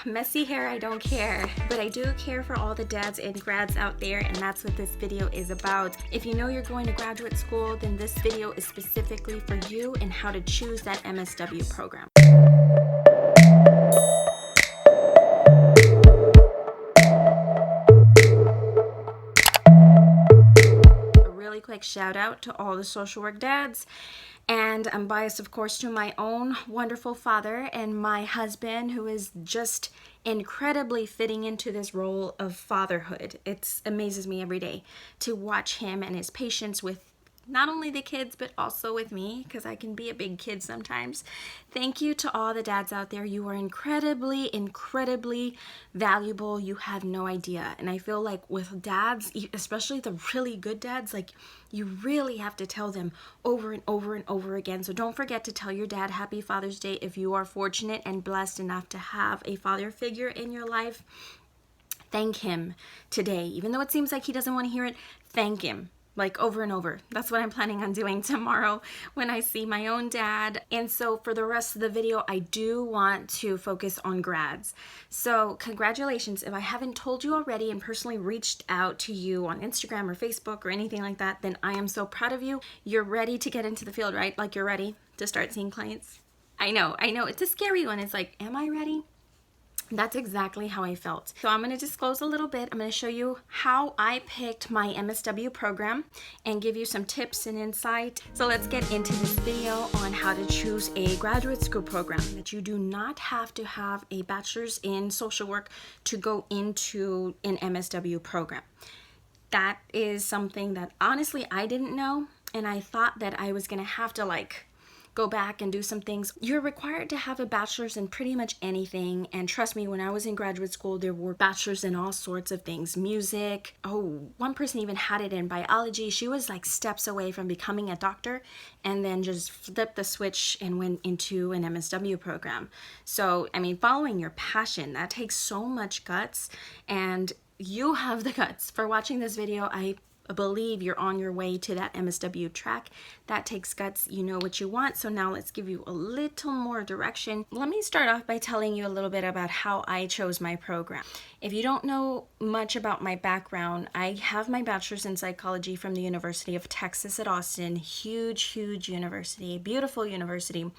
messy hair, I don't care, but I do care for all the dads and grads out there, and that's what this video is about. If you know you're going to graduate school, then this video is specifically for you and how to choose that MSW program. A really quick shout out to all the social work dads. And I'm biased, of course, to my own wonderful father and my husband, who is just incredibly fitting into this role of fatherhood. It amazes me every day to watch him and his patience with not only the kids, but also with me, because I can be a big kid sometimes. Thank you to all the dads out there. You are incredibly, incredibly valuable. You have no idea. And I feel like with dads, especially the really good dads, like you really have to tell them over and over and over again. So don't forget to tell your dad Happy Father's Day if you are fortunate and blessed enough to have a father figure in your life. Thank him today. Even though it seems like he doesn't want to hear it, thank him. Like over and over. That's what I'm planning on doing tomorrow when I see my own dad. And so for the rest of the video, I do want to focus on grads. So congratulations. If I haven't told you already and personally reached out to you on Instagram or Facebook or anything like that, then I am so proud of you. You're ready to get into the field, right? Like you're ready to start seeing clients. I know. It's a scary one. It's like, am I ready? That's exactly how I felt. So I'm going to disclose a little bit. I'm going to show you how I picked my MSW program and give you some tips and insight. So let's get into this video on how to choose a graduate school program. That you do not have to have a bachelor's in social work to go into an MSW program. That is something that honestly I didn't know, and I thought that I was going to have to go back and do some things. You're required to have a bachelor's in pretty much anything, and trust me, when I was in graduate school, there were bachelors in all sorts of things. Music. Oh, one person even had it in biology. She was like steps away from becoming a doctor, and then just flipped the switch and went into an MSW program. So, I mean, following your passion, that takes so much guts, and you have the guts. For watching this video, I believe you're on your way to that MSW track. That takes guts. You know what you want. So now let's give you a little more direction. Let me start off by telling you a little bit about how I chose my program. If you don't know much about my background, I have my bachelor's in psychology from the University of Texas at Austin. Huge university, beautiful university.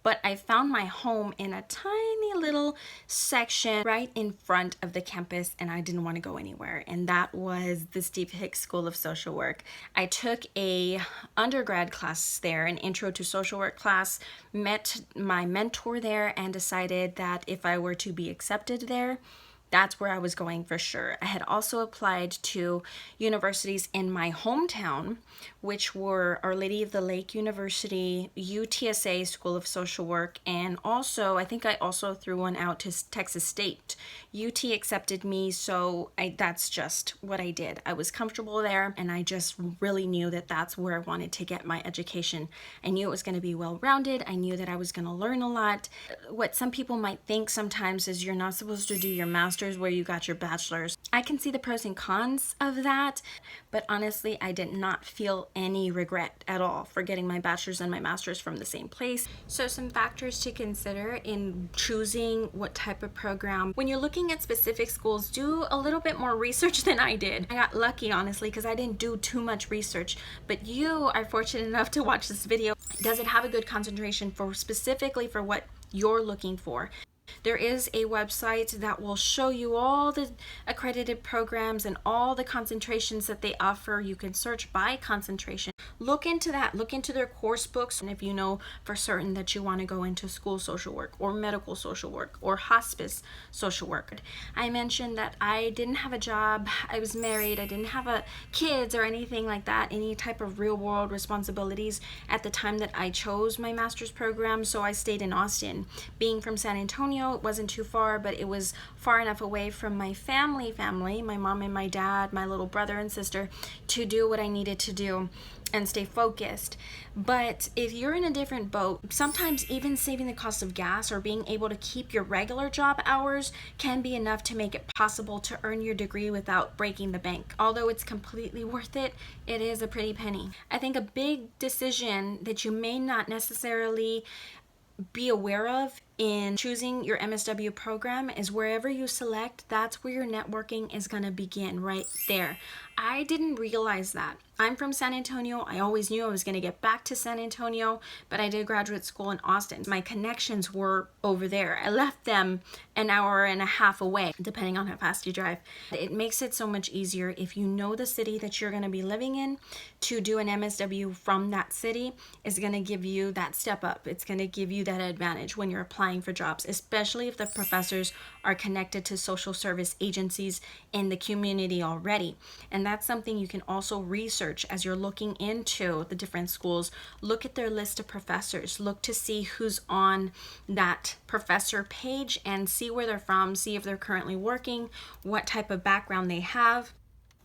But I found my home in a tiny little section right in front of the campus, and I didn't want to go anywhere. And that was the Steve Hicks School of Social Work. I took a undergrad class there, an intro to social work class, met my mentor there, and decided that if I were to be accepted there, that's where I was going for sure. I had also applied to universities in my hometown, which were Our Lady of the Lake University, UTSA School of Social Work, and also, I think I also threw one out to Texas State. UT accepted me, so that's just what I did. I was comfortable there, and I just really knew that that's where I wanted to get my education. I knew it was going to be well-rounded. I knew that I was going to learn a lot. What some people might think sometimes is you're not supposed to do your master's where you got your bachelor's. I can see the pros and cons of that, but honestly, I did not feel any regret at all for getting my bachelor's and my master's from the same place. So some factors to consider in choosing what type of program. When you're looking at specific schools, do a little bit more research than I did. I got lucky, honestly, because I didn't do too much research, but you are fortunate enough to watch this video. Does it have a good concentration for specifically for what you're looking for? There is a website that will show you all the accredited programs and all the concentrations that they offer. You can search by concentration. Look into that. Look into their course books. And if you know for certain that you want to go into school social work or medical social work or hospice social work. I mentioned that I didn't have a job. I was married. I didn't have kids or anything like that, any type of real world responsibilities at the time that I chose my master's program. So I stayed in Austin. Being from San Antonio, it wasn't too far, but it was far enough away from my family, my mom and my dad, my little brother and sister, to do what I needed to do and stay focused. But if you're in a different boat, sometimes even saving the cost of gas or being able to keep your regular job hours can be enough to make it possible to earn your degree without breaking the bank. Although it's completely worth it, it is a pretty penny. I think a big decision that you may not necessarily be aware of in choosing your MSW program is wherever you select, that's where your networking is going to begin, right there. I didn't realize that. I'm from San Antonio. I always knew I was going to get back to San Antonio, but I did graduate school in Austin. My connections were over there. I left them an hour and a half away, depending on how fast you drive. It makes it so much easier if you know the city that you're going to be living in. To do an MSW from that city is going to give you that step up. It's going to give you that advantage when you're applying for jobs, especially if the professors are connected to social service agencies in the community already. And that's something you can also research as you're looking into the different schools. Look at their list of professors. Look to see who's on that professor page and see where they're from, see if they're currently working, what type of background they have.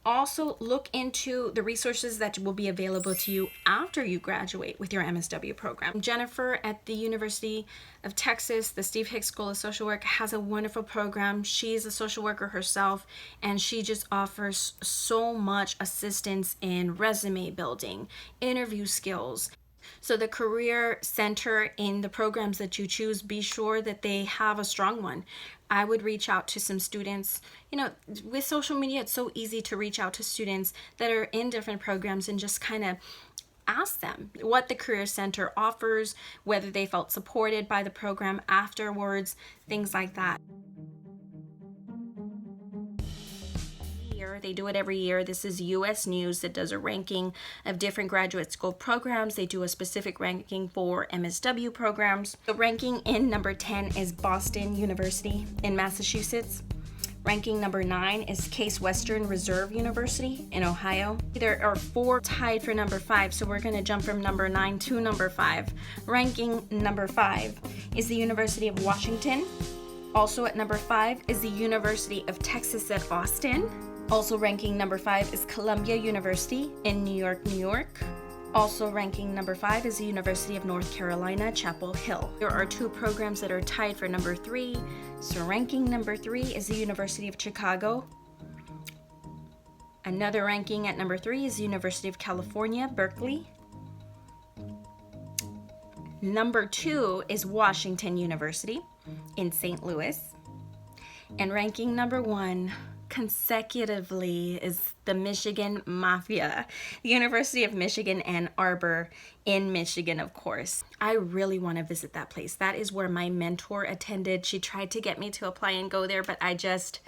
Also, look into the resources that will be available to you after you graduate with your MSW program. Jennifer at the University of Texas, the Steve Hicks School of Social Work, has a wonderful program. She's a social worker herself, and she just offers so much assistance in resume building, interview skills. So the Career Center in the programs that you choose, be sure that they have a strong one. I would reach out to some students. You know, with social media, it's so easy to reach out to students that are in different programs and just kind of ask them what the Career Center offers, whether they felt supported by the program afterwards, things like that. They do it every year. This is US News that does a ranking of different graduate school programs. They do a specific ranking for MSW programs. The ranking in number 10 is Boston University in Massachusetts. Ranking number 9 is Case Western Reserve University in Ohio. There are 4 tied for number 5, so we're going to jump from number 9 to number 5. Ranking number 5 is the University of Washington. Also at number 5 is the University of Texas at Austin. Also ranking number 5 is Columbia University in New York, New York. Also ranking number 5 is the University of North Carolina, Chapel Hill. There are 2 programs that are tied for number 3. So ranking number 3 is the University of Chicago. Another ranking at number 3 is the University of California, Berkeley. Number 2 is Washington University in St. Louis. And ranking number 1 consecutively is the Michigan Mafia, the University of Michigan, Ann Arbor in Michigan, of course. I really want to visit that place. That is where my mentor attended. She tried to get me to apply and go there, but I just,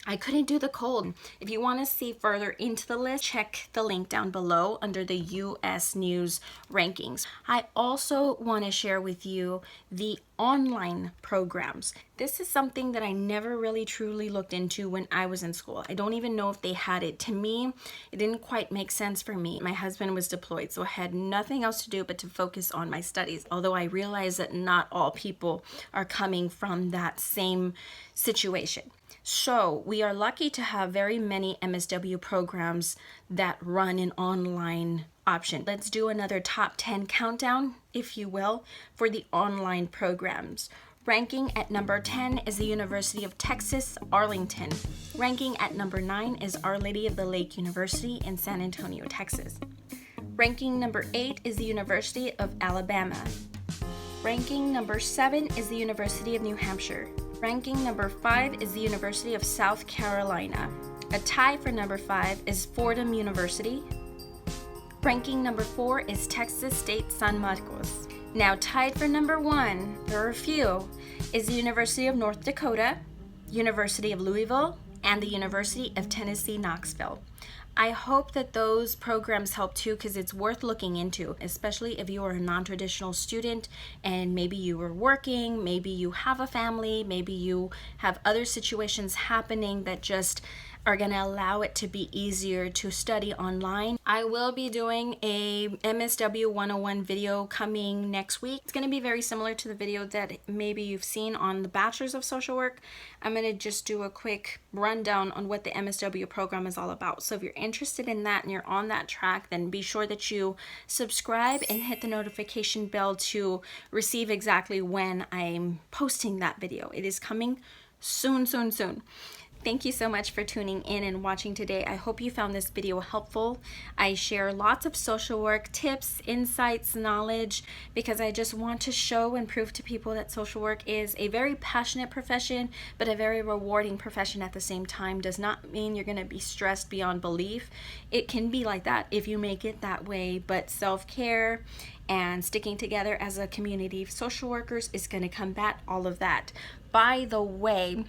I couldn't do the cold. If you want to see further into the list, check the link down below under the US News rankings. I also want to share with you the online programs. This is something that I never really truly looked into when I was in school. I don't even know if they had it. To me, it didn't quite make sense for me. My husband was deployed, so I had nothing else to do but to focus on my studies. Although I realize that not all people are coming from that same situation. So we are lucky to have very many MSW programs that run an online option. Let's do another top 10 countdown, if you will, for the online programs. Ranking at number 10 is the University of Texas, Arlington. Ranking at number 9 is Our Lady of the Lake University in San Antonio, Texas. Ranking number 8 is the University of Alabama. Ranking number 7 is the University of New Hampshire. Ranking number 5 is the University of South Carolina. A tie for number 5 is Fordham University. Ranking number 4 is Texas State San Marcos. Now tied for number 1, there are a few, is the University of North Dakota, University of Louisville, and the University of Tennessee, Knoxville. I hope that those programs help too, because it's worth looking into, especially if you are a non-traditional student and maybe you are working, maybe you have a family, maybe you have other situations happening that just are going to allow it to be easier to study online. I will be doing a MSW 101 video coming next week. It's going to be very similar to the video that maybe you've seen on the Bachelor's of Social Work. I'm going to just do a quick rundown on what the MSW program is all about. So if you're interested in that and you're on that track, then be sure that you subscribe and hit the notification bell to receive exactly when I'm posting that video. It is coming soon, soon, soon. Thank you so much for tuning in and watching today. I hope you found this video helpful. I share lots of social work tips, insights, knowledge, because I just want to show and prove to people that social work is a very passionate profession, but a very rewarding profession at the same time. Does not mean you're going to be stressed beyond belief. It can be like that if you make it that way, but self-care and sticking together as a community of social workers is going to combat all of that. By the way,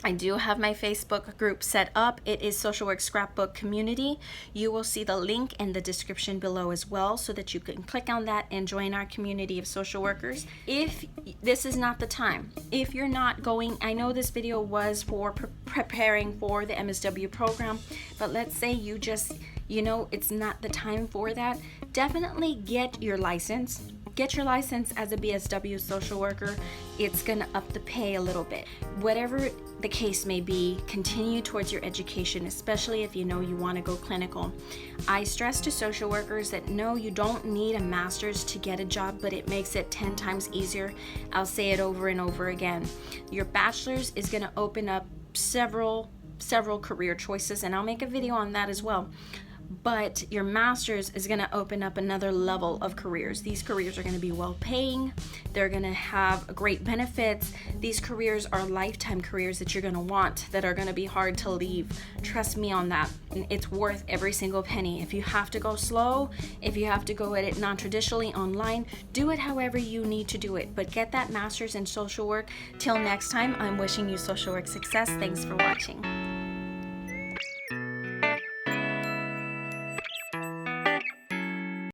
I do have my Facebook group set up. It is Social Work Scrapbook Community. You will see the link in the description below as well, so that you can click on that and join our community of social workers. If this is not the time, if you're not going, I know this video was for preparing for the MSW program, but let's say you just, it's not the time for that, definitely get your license. Get your license as a BSW social worker. It's gonna up the pay a little bit. Whatever the case may be, continue towards your education, especially if you know you wanna go clinical. I stress to social workers that no, you don't need a master's to get a job, but it makes it 10 times easier. I'll say it over and over again. Your bachelor's is gonna open up several career choices, and I'll make a video on that as well. But your master's is going to open up another level of careers. These careers are going to be well paying. They're going to have great benefits. These careers are lifetime careers that you're going to want, that are going to be hard to leave. Trust me on that. It's worth every single penny. If you have to go slow, if you have to go at it non-traditionally online, do it however you need to do it. But get that master's in social work. Till next time, I'm wishing you social work success. Thanks for watching.